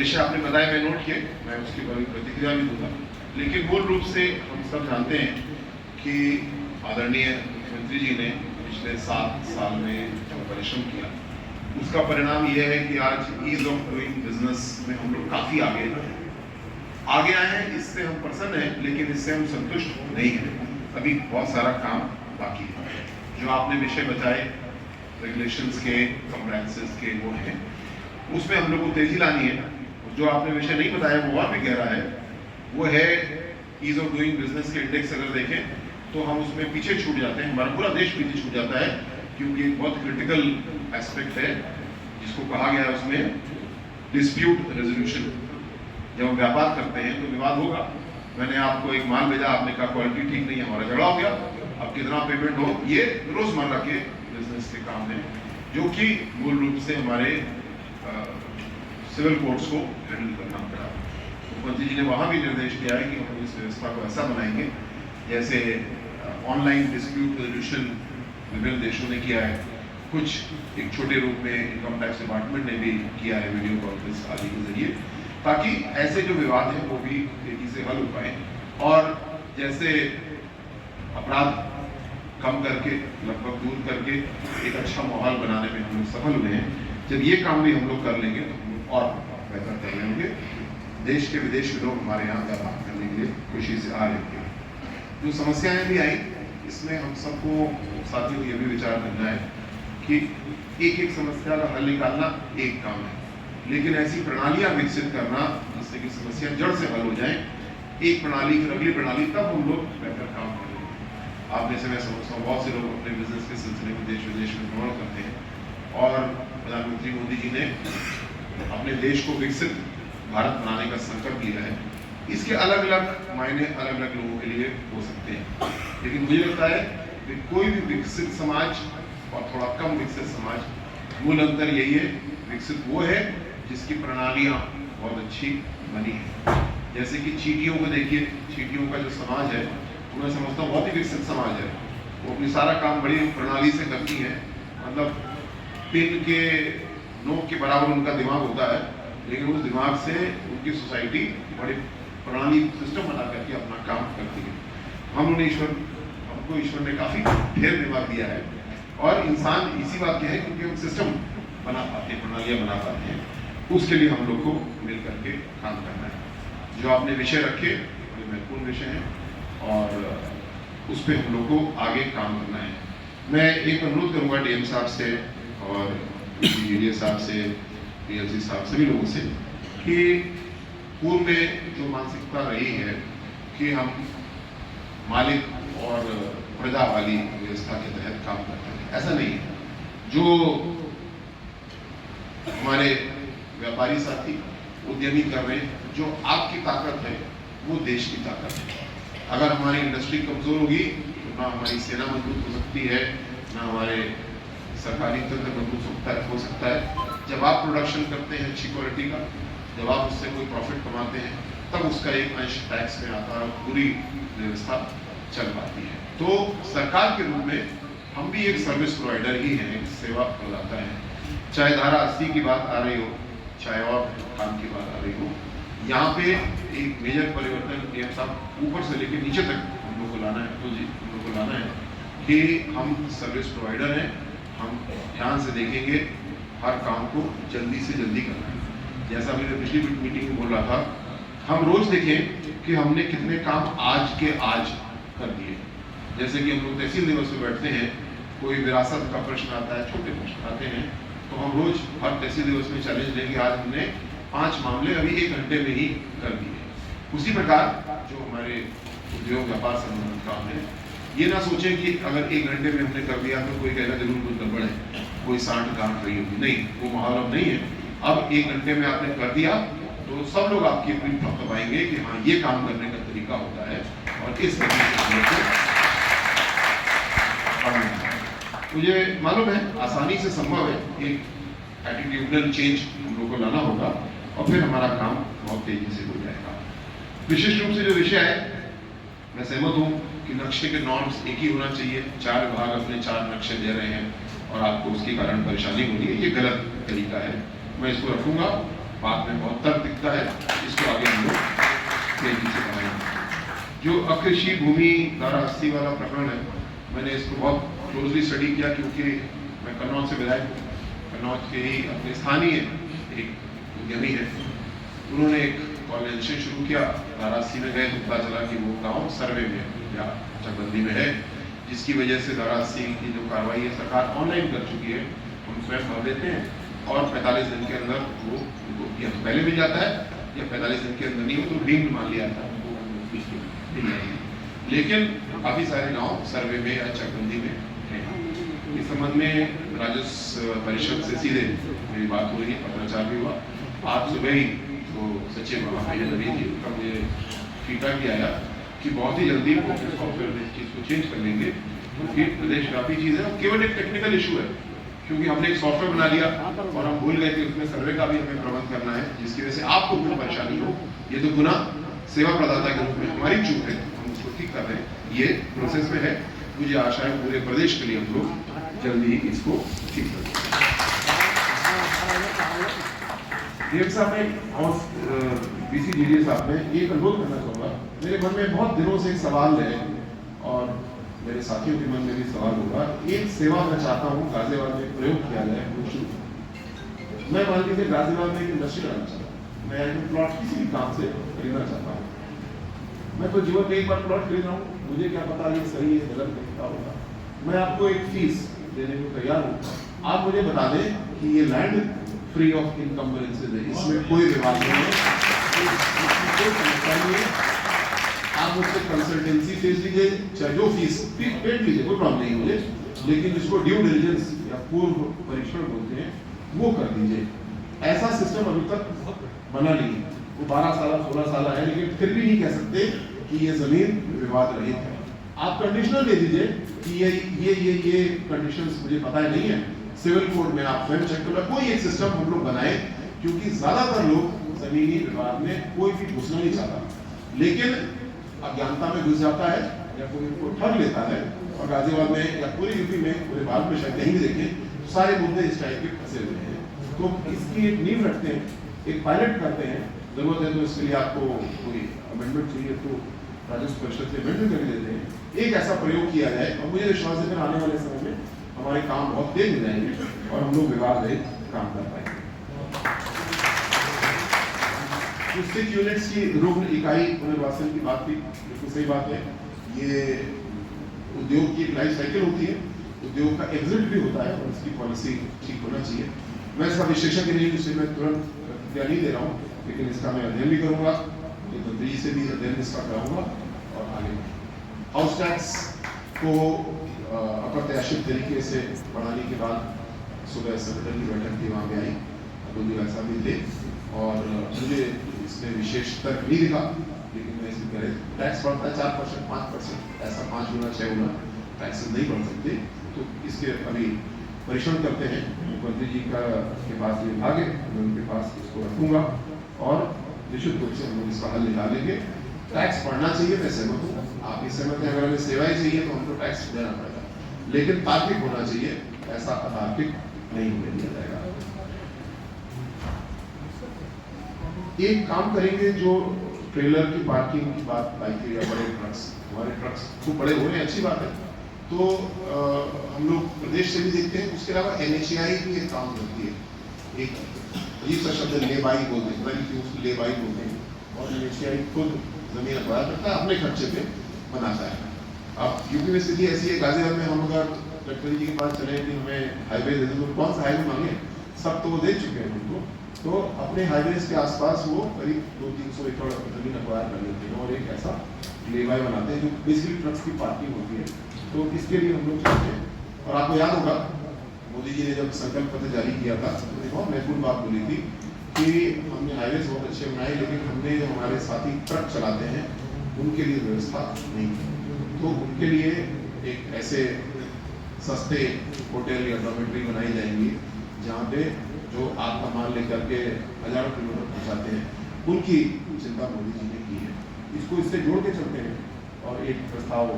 विषय आपने बताया, मैं नोट किए, मैं उसके बारे में प्रतिक्रिया भी दूंगा। लेकिन मूल रूप से हम सब जानते हैं कि आदरणीय मुख्यमंत्री जी ने पिछले 7 साल में जो परिश्रम किया, उसका परिणाम यह है कि आज ईज ऑफ डूइंग बिजनेस में हम लोग काफी आगे आए हैं। इससे हम प्रसन्न हैं, लेकिन इससे हम संतुष्ट नहीं हैं। अभी बहुत सारा काम बाकी है। जो आपने विषय बताए रेगुलेशंस के, कंप्लायंसेस के, वो हैं, उसमें हम लोग को तेजी लानी है। जो आपने विषय नहीं बताया वो और भी गहरा है, वो है ईज ऑफ डूइंग बिजनेस के इंडेक्स। अगर देखें तो हम उसमें पीछे छूट जाते हैं, हमारा पूरा देश पीछे छूट जाता है, क्योंकि एक बहुत क्रिटिकल एस्पेक्ट है जिसको कहा गया है उसमें डिस्प्यूट रेजोल्यूशन। जब हम व्यापार करते हैं तो विवाद होगा। मैंने आपको एक माल भेजा, आपने कहा क्वालिटी ठीक नहीं है, हमारा झगड़ा हो गया। अब कितना पेमेंट हो, ये रोजमर्रा के बिजनेस के काम है, जो कि मूल रूप से हमारे सिविल कोर्ट्स को हैंडल करना पड़ा। मुख्यमंत्री जी ने वहाँ भी निर्देश दिया है कि हम इस व्यवस्था को ऐसा बनाएंगे जैसे ऑनलाइन डिस्प्यूट रेजोल्यूशन विभिन्न देशों ने किया है, कुछ एक छोटे रूप में इनकम टैक्स डिपार्टमेंट ने भी किया है वीडियो कॉन्फ्रेंस आदि के जरिए, ताकि ऐसे जो विवाद हैं वो भी तेजी से हल हो पाए। और जैसे अपराध कम करके, लगभग दूर करके एक अच्छा माहौल बनाने में हम लोग सफल हुए हैं। जब ये काम भी हम लोग कर लेंगे तो हम लोग और बेहतर कर लेंगे। देश के विदेश के लोग हमारे यहाँ व्यापार करने के लिए खुशी से आ रहे हैं। जो समस्याएं भी आई, इसमें हम सबको साथियों ये भी विचार करना है कि एक एक समस्या का हल निकालना एक काम है, लेकिन ऐसी प्रणालियां विकसित करना जिससे कि समस्या जड़ से हल हो जाए, एक प्रणाली फिर अगली प्रणाली, तब हम लोग बेहतर काम करेंगे। आप जैसे मैं समझता हूँ बहुत से लोग अपने बिजनेस के सिलसिले में देश विदेश में भ्रमण करते हैं, और प्रधानमंत्री मोदी जी ने अपने देश को विकसित भारत बनाने का संकल्प लिया है। इसके अलग अलग मायने अलग अलग लोगों के लिए हो सकते हैं, लेकिन मुझे लगता है कि कोई भी विकसित समाज और थोड़ा कम विकसित समाज, मूल अंतर यही है, विकसित वो है जिसकी प्रणालियां बहुत अच्छी बनी है। जैसे कि चींटियों को देखिए, चींटियों का जो समाज है मैं समझता हूँ बहुत ही विकसित समाज है। वो अपनी सारा काम बड़ी प्रणाली से करती है, मतलब पिन के नोक के बराबर उनका दिमाग होता है, लेकिन उस दिमाग से उनकी सोसाइटी बड़ी प्रणाली सिस्टम बना करके अपना काम करती है। हमको ईश्वर ने काफी ढेर दिमाग दिया है, और इंसान इसी बात के है क्योंकि हम सिस्टम बना पाते हैं, प्रणालियां बना पाते हैं। उसके लिए हम लोग को मिल करके काम करना है। जो आपने विषय रखे बड़े महत्वपूर्ण विषय हैं, और उस पर हम लोग को आगे काम करना है। मैं एक अनुरोध करूंगा डीएम साहब से और डीडीए साहब से, पीएलसी साहब, सभी लोगों से, कि पूर्व में जो मानसिकता रही है कि हम मालिक और प्रजा वाली व्यवस्था के तहत काम करते हैं, ऐसा नहीं है। जो हमारे व्यापारी साथी उद्यमी कर रहे हैं, जो आपकी ताकत है वो देश की ताकत है। अगर हमारी इंडस्ट्री कमजोर होगी तो ना हमारी सेना मजबूत हो सकती है, ना हमारे सरकारी तंत्र मजबूत हो सकता है। जब आप प्रोडक्शन करते हैं अच्छी क्वालिटी का, जब आप उससे कोई प्रॉफिट कमाते हैं, तब उसका एक अंश टैक्स में आता है, पूरी व्यवस्था चल पाती है। तो सरकार के रूप में हम भी एक सर्विस प्रोवाइडर ही हैं, एक सेवा प्रदाता है। चाहे धारा 80 की बात आ रही हो, चाहे और काम की बात आ रही हो, यहाँ पे एक मेजर परिवर्तन डीएम साहब ऊपर से लेकर नीचे तक हम लोग को लाना है। तो जी हम लोग को लाना है कि हम सर्विस प्रोवाइडर हैं, हम ध्यान से देखेंगे, हर काम को जल्दी से जल्दी करना है। जैसा मैंने पिछली मीटिंग में बोल रहा था, हम रोज देखें कि हमने कितने काम आज के आज कर दिए। जैसे कि हम लोग तहसील दिवस में बैठते हैं, कोई विरासत का प्रश्न आता है, छोटे प्रश्न आते हैं, तो हम रोज हर तहसील दिवस में चैलेंज लेंगे, आज हमने 5 मामले अभी 1 घंटे में ही कर दिए। उसी प्रकार जो हमारे उद्योग व्यापार संबंधित काम है, ये ना सोचें कि अगर 1 घंटे में हमने कर दिया तो कोई कहेगा जरूर कुछ गड़बड़ है, कोई सांठ गांठ रही होगी। नहीं, वो माहौल अब नहीं है। अब 1 घंटे में आपने कर दिया तो सब लोग आपकी अपनी थपथपाएंगे कि हाँ ये काम करने का तरीका होता है, और इस तरीके से मुझे मालूम है आसानी से संभव है। एक एटीट्यूडल चेंज हम लोग को लाना होगा, और फिर हमारा काम बहुत तेजी से हो जाएगा। विशिष्ट रूप से जो विषय है, मैं सहमत हूँ कि नक्शे के नॉर्म्स एक ही होना चाहिए। 4 विभाग अपने 4 नक्शे दे रहे हैं और आपको उसके कारण परेशानी हो रही है, ये गलत तरीका है। मैं इसको रखूंगा बात में बहुत तर्क दिखता है, इसको आगे हम लोग तेजी से बढ़ाएंगे। जो अकृषि भूमि धारा 80 वाला प्रकरण है, मैंने इसको बहुत क्लोजली स्टडी किया क्योंकि मैं कन्नौज से विधायक हूँ। कन्नौज के ही अपने स्थानीय एक उद्यमी है, उन्होंने एक ऑर्गेनाइजेशन शुरू किया, धारा 80 में गए तो पता चला कि वो गाँव सर्वे में या चकबंदी में है, जिसकी वजह से धारा 80 की जो कार्रवाई है सरकार ऑनलाइन कर चुकी है, हम स्वयं भर देते हैं और 45 दिन के अंदर वो या तो पहले मिल जाता है या 45 दिन के अंदर नहीं हो तो डीम्ड मान लिया जाता है, लेकिन काफी सारे गांव सर्वे में या चकबंदी में हैं। इस संबंध में राजस्व परिषद से सीधे मेरी बात हो रही है, पत्राचार भी हुआ। आज सुबह ही तो सचिव नवीन जी का मुझे फीडबैक भी आया कि बहुत ही जल्दी वो सॉफ्टवेयर इस चीज को चेंज कर लेंगे, क्योंकि प्रदेश व्यापी चीज है, केवल एक टेक्निकल इशू है, क्योंकि हमने एक सॉफ्टवेयर बना लिया और हम भूल गए कि उसमें सर्वे का भी हमें प्रबंध करना है, जिसकी वजह से आपको कोई परेशानी हो। ये तो गुना सेवा प्रदाता के रूप में हमारी चूक है, हम उसको ठीक कर रहे हैं, ये प्रोसेस में है। मुझे आशा है पूरे प्रदेश के लिए हम लोग जल्दी ही इसको ठीक करेंगे। साहब ने और BCGD साहब ने एक अनुरोध करना चाहूँगा, मेरे मन में बहुत दिनों से एक सवाल है और मेरे साथियों के मन में भी सवाल होगा। एक सेवा मैं चाहता हूँ गाजियाबाद में प्रयोग किया जाए, मैं मान लीजिए गाजियाबाद में एक इंडस्ट्री लगाना चाहता हूँ, मैं प्लॉट किसी भी काम से खरीदना चाहता हूँ, मैं तो जीवन में एक बार प्लॉट खरीद रहा हूँ, मुझे क्या पता ये सही है गलत है क्या होगा। मैं आपको एक फीस देने को तैयार हूँ, आप मुझे बता दें कि ये लैंड फ्री ऑफ इनकम्बरेंसेस है, इसमें कोई विवाद नहीं है, कोई समस्या नहीं है। आप मुझसे कंसल्टेंसी फीस लीजिए, चाहे जो फीस पेड लीजिए, कोई प्रॉब्लम नहीं मुझे, लेकिन जिसको ड्यू डिलिजेंस या पूर्व परीक्षण बोलते हैं वो कर दीजिए। ऐसा सिस्टम अभी तक बना नहीं है, वो 12 साल 16 साल है, लेकिन फिर भी नहीं कह सकते कि ये जमीन विवाद रहित है। आप कंडीशनल दे दीजिए कि ये कंडीशंस मुझे पता नहीं है, सिविल कोड में आप स्वयं चेक करो, कोई एक सिस्टम हम लोग बनाए, क्योंकि ज्यादातर लोग जमीनी विवाद में कोई भी घुसना नहीं चाहता, लेकिन अज्ञानता में घुस जाता है या कोई उनको ठग लेता है। और गाजियाबाद में या पूरी यूपी में, पूरे भारत में शायद कहीं भी देखें तो सारे मुद्दे इस टाइप के फंसे हुए हैं। तो इसकी एक नींव रखते हैं, एक पायलट करते हैं, जरूरत है तो इसके लिए आपको कोई अमेंडमेंट चाहिए तो राजस्व परिषद से अमेंडमेंट कर देते हैं, एक ऐसा प्रयोग किया जाए और मुझे विश्वास है कि आने वाले समय में हमारे काम बहुत तेज हो जाएंगे और हम लोग विवाद रहित काम कर पाएंगे। स्थित यूनिट्स की रुग्ण इकाई पुनर्वासन की बात थी, बिल्कुल सही बात है। ये उद्योग की एक लाइफ साइकिल होती है, उद्योग का एग्जिट भी होता है और इसकी पॉलिसी ठीक होना चाहिए। मैं इसका विशेषज्ञ नहीं, इससे मैं तुरंत प्रतिक्रिया नहीं दे रहा हूँ, लेकिन इसका मैं अध्ययन भी करूँगा, मंत्री जी से भी अध्ययन इसका कराऊंगा और आगे हाउस टैक्स को अप्रत्याशित तरीके से बढ़ाने के बाद सुबह सेक्रेटरी की बैठक थी, वहाँ पे आई, अब्दुल ऐसा भी थे और मुझे इसमें विशेष तर्क नहीं दिखा, लेकिन मैं इसमें कह रहे टैक्स बढ़ता है 4%, 5%, ऐसा 5 गुना 6 गुना टैक्सेस नहीं बढ़ सकते। तो इसके अभी परीक्षण करते हैं, मुख्यमंत्री जी का के पास विभाग है, मैं उनके पास इसको रखूंगा और निश्चित रूप से हम लोग इसका हल निकालेंगे। टैक्स बढ़ना चाहिए, मैं सहमत हूँ, आप इस सहमत हैं, अगर हमें सेवाएं चाहिए तो हमको टैक्स देना पड़ेगा, लेकिन तार्किक होना चाहिए, ऐसा अतार्किक नहीं होने दिया जाएगा। एक काम करेंगे, जो ट्रेलर की पार्किंग की बात आई थी या बड़े ट्रक्स, हमारे ट्रक्स खूब बड़े हो रहे हैं, अच्छी बात है, तो हम लोग प्रदेश से भी देखते हैं। उसके अलावा NHAI भी एक काम करती है, एक अजीब सा शब्द ले बाई बोलते हैं, कि उसको ले बाई बोलते हैं, और NHAI खुद जमीन अखबार करता है, अपने खर्चे पे बनाता है। अब यूपी में स्थिति ऐसी है, गाजियाबाद में हम अगर गडकरी जी के पास चले कि हमें हाईवे दे दो, कौन सा हाईवे मांगे, सब तो वो दे चुके हैं उनको, तो अपने हाईवेज के आसपास वो करीब 200-300 एकड़ जमीन अक्वायर कर लेते हैं और एक ऐसा लेवाई बनाते हैं जो बेसिकली ट्रक्स की पार्किंग होती है। तो इसके लिए हम लोग चाहते हैं। और आपको याद होगा मोदी जी ने जब संकल्प पत्र जारी किया था तो बहुत महत्वपूर्ण बात बोली थी कि हमने हाईवेज बहुत अच्छे बनाए, लेकिन हमने जो हमारे साथी ट्रक चलाते हैं उनके लिए व्यवस्था नहीं की। तो उनके लिए एक ऐसे सस्ते होटल या डॉर्मेटरी बनाई जाएंगी जहाँ पे जो आपका माल लेकर के हजारों किलोमीटर पहुँचाते हैं, उनकी चिंता मोदी जी ने की है। इसको इससे जोड़ के चलते हैं और एक प्रस्ताव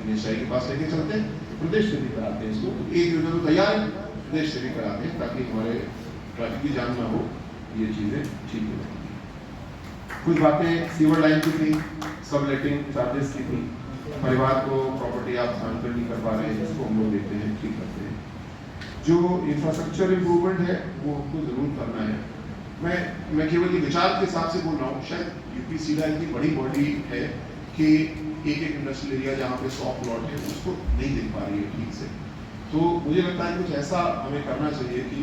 NHAI के पास लेके चलते हैं, प्रदेश से भी कराते हैं इसको। एक योजना तो तैयार है, प्रदेश से भी कराते हैं ताकि हमारे ट्रैफिक की जाम ना हो, ये चीज़ें ठीक हो जाएंगी। कुछ बातें सीवर लाइन की थी, सब लेटिंग चार्जेस की थी, परिवार को प्रॉपर्टी आप ट्रांसफर नहीं कर पा रहे हैं, इसको हम लोग देते हैं, ठीक करते हैं। जो इंफ्रास्ट्रक्चर इम्प्रूवमेंट है वो हमको ज़रूर करना है। मैं केवल ये विचार के हिसाब से बोल रहा हूँ, शायद यूपी सीधा इतनी बड़ी बॉडी है कि एक इंडस्ट्रियल एरिया जहाँ पे 100 प्लॉट है उसको नहीं देख पा रही है ठीक से। तो मुझे लगता है कुछ ऐसा हमें करना चाहिए कि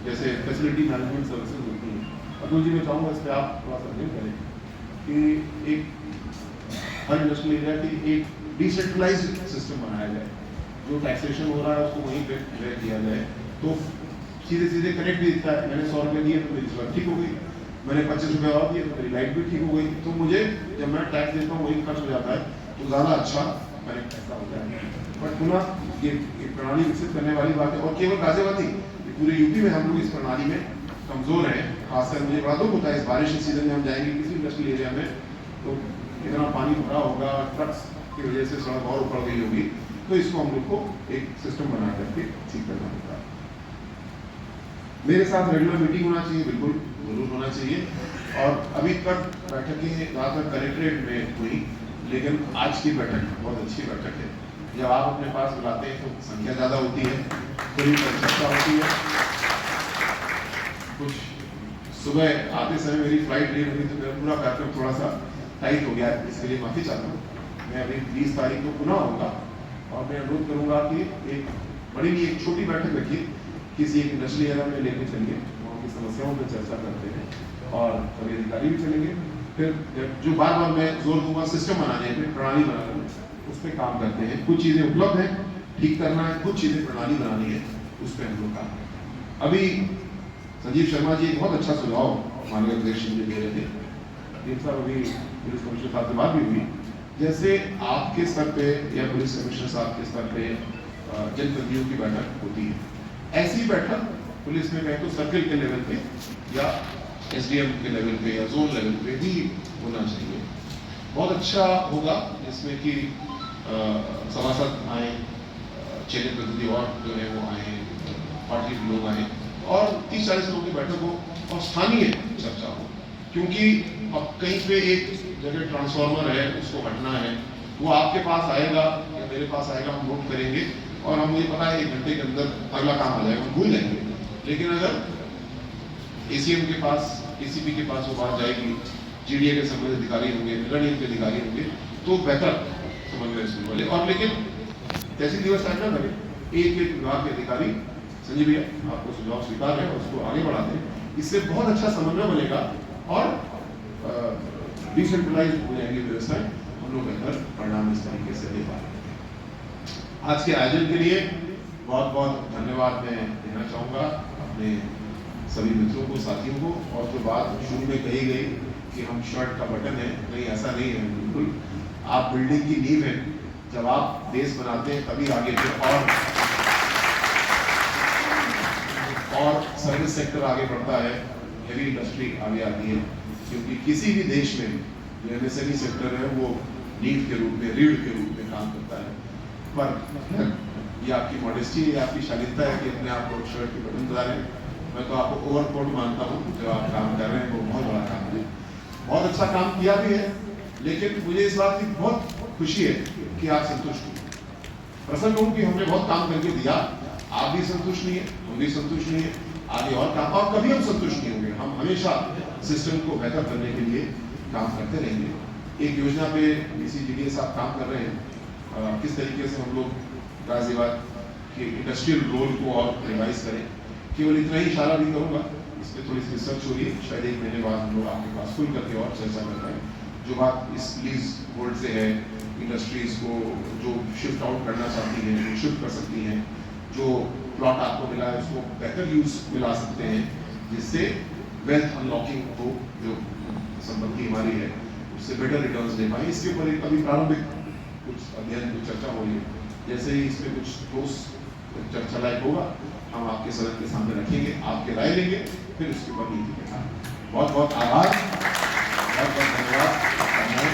जैसे फैसिलिटी मैनेजमेंट सर्विसेज होती हैं। अतुल जी मैं चाहूँगा इस पर आप थोड़ा सा नहीं करें कि एक हर इंडस्ट्रियल एरिया की एक डिसेंट्रलाइज सिस्टम बनाया जाए, जो टैक्सेशन हो रहा है उसको वहीं पे किया जाए, तो सीधे सीधे कनेक्ट भी दिखता है। मैंने 100 रुपये दिए तो मेरी स्लग ठीक हो गई, मैंने 25 रुपये और दिए तो मेरी लाइट भी ठीक हो गई। तो मुझे जब मैं टैक्स देता हूँ वही खर्च हो जाता है, तो ज़्यादा अच्छा कनेक्ट ऐसा होता है। बट पुनः ये प्रणाली विकसित करने वाली बात है, और केवल गाजियाबाद नहीं, पूरे यूपी में हम लोग इस प्रणाली में कमज़ोर हैं। खासकर मुझे बड़ा दुख होता है इस बारिश के सीजन में हम जाएंगे किसी इंडस्ट्रियल एरिया में तो इतना पानी भरा होगा, ट्रक्स की वजह से सड़क और उखड़ गई होगी, तो इसको हम लोग को एक सिस्टम बना करके ठीक करना होगा। मेरे साथ रेगुलर मीटिंग होना चाहिए, बिल्कुल जरूर होना चाहिए। और अभी तक बैठकें ज़्यादातर कलेक्ट्रेट में हुई, लेकिन आज की बैठक बहुत अच्छी बैठक है। जब आप अपने पास बुलाते हैं तो संख्या ज़्यादा होती है, थोड़ी चर्चा होती है। कुछ सुबह आते समय मेरी फ्लाइट लेट हुई तो मेरा पूरा कार्यक्रम थोड़ा सा टाइट हो गया है, इसके लिए माफ़ी चाहता हूँ। मैं अभी 20 तारीख को पुनः आऊँगा और मैं अनुरोध करूँगा कि एक बड़ी नहीं एक छोटी बैठक रखिए, किसी एक इंडस्ट्रियल एरिया में लेके चलिए, वहाँ की समस्याओं पर चर्चा करते हैं और सभी अधिकारी भी चलेंगे। फिर जो बार बार मैं जोर दूंगा सिस्टम बनाने पे, प्रणाली बनाने उस पर काम करते हैं। कुछ चीज़ें उपलब्ध हैं, ठीक करना है, कुछ चीज़ें प्रणाली बनानी है, उस पर हम लोग काम करें। अभी संजीव शर्मा जी एक बहुत अच्छा सुझाव माननीय अध्यक्ष जी दे रहे थे, साहब अभी पुलिस कमिश्नर साहब से बात भी हुई, जैसे आपके स्तर पे या पुलिस कमिश्नर साहब के स्तर पे जनप्रतिनिधियों की बैठक होती है, ऐसी बैठक पुलिस में कहें तो सर्किल के लेवल पे या एसडीएम के लेवल पे या जोन लेवल पे भी होना चाहिए। बहुत अच्छा होगा जिसमें कि सभासद आए, चयनित प्रतिनिधि और जो है वो आए, पार्टी के लोग आए और 30-40 लोगों की बैठक हो और स्थानीय चर्चा हो। क्योंकि अब कहीं पे एक जगह ट्रांसफार्मर है, उसको हटना है, वो आपके पास आएगा या मेरे पास आएगा, हम नोट करेंगे और हम मुझे पता है 1 घंटे के अंदर अगला काम आ जाएगा, हम भूल जाएंगे। लेकिन अगर एसीएम के पास, एसीपी के पास वो बात जाएगी, जीडीए के संबंधित अधिकारी होंगे, नगर के अधिकारी होंगे, तो बेहतर समन्वय सुनने वाले। और लेकिन तहसील दिवस टाइम ना करें, एक विभाग के अधिकारी, संजय भैया आपको सुझाव स्वीकार है और उसको आगे बढ़ाते हैं, इससे बहुत अच्छा समन्वय बनेगा और डिसेंट्रलाइज हो जाएंगी व्यवस्थाएं, हम लोग बेहतर परिणाम इस तरीके से दे पाएंगे। आज के आयोजन के लिए बहुत बहुत धन्यवाद मैं देना चाहूँगा अपने सभी मित्रों को, साथियों को। और जो बात शुरू में कही गई कि हम शर्ट का बटन है, नहीं ऐसा नहीं है, बिल्कुल आप बिल्डिंग की नींव है। जब आप देश बनाते हैं तभी आगे और सर्विस सेक्टर आगे बढ़ता है, हेवी इंडस्ट्री आगे आती है। क्योंकि किसी भी देश में जो एमएसएमई सेक्टर है वो नींव के रूप में, रीढ़ के रूप में काम करता है। पर ये आपकी मॉडेस्टी है, आपकी शालीनता है कि अपने आप को शर्ट की बटन बता रहे हैं। मैं तो आपको ओवरकोट मानता हूँ, जो आप काम कर रहे हैं वो बहुत बड़ा काम है, बहुत अच्छा काम किया भी है। लेकिन मुझे इस बात की बहुत खुशी है कि आप संतुष्ट हो। प्रसन्न हूँ कि हमने बहुत काम करके दिया, आप भी संतुष्ट नहीं है, हम भी संतुष्ट नहीं है, आगे और काम, और कभी हम संतुष्ट नहीं होंगे। हम हमेशा सिस्टम को बेहतर करने के लिए काम करते रहेंगे। एक योजना पे डीसी साहब काम कर रहे हैं, किस तरीके से हम लोग गाजियाबाद के इंडस्ट्रियल रोल को और रिवाइज करें। केवल इतना ही इशारा भी करूँगा, इस पर थोड़ी सी रिसर्च हो रही है, शायद 1 महीने बाद हम लोग आपके पास खुल करके और चर्चा कर रहे हैं। जो बात इस लीज बोर्ड से है, इंडस्ट्रीज को जो शिफ्ट आउट करना चाहती हैं वो शिफ्ट कर सकती हैं, जो प्लॉट आपको मिला है उसको बेहतर यूज में ला सकते हैं, जिससे वेल्थ अनलॉकिंग को जो संपत्ति हमारी है उससे बेटर रिटर्न्स दे पाए। इसके ऊपर एक अभी प्रारंभिक कुछ अध्ययन, कुछ चर्चा हो रही है। जैसे ही इसमें कुछ ठोस चर्चा लायक होगा हम आपके सदन के सामने रखेंगे, आपके राय लेंगे, फिर उसके ऊपर नीति के साथ। बहुत बहुत आभार, बहुत बहुत धन्यवाद।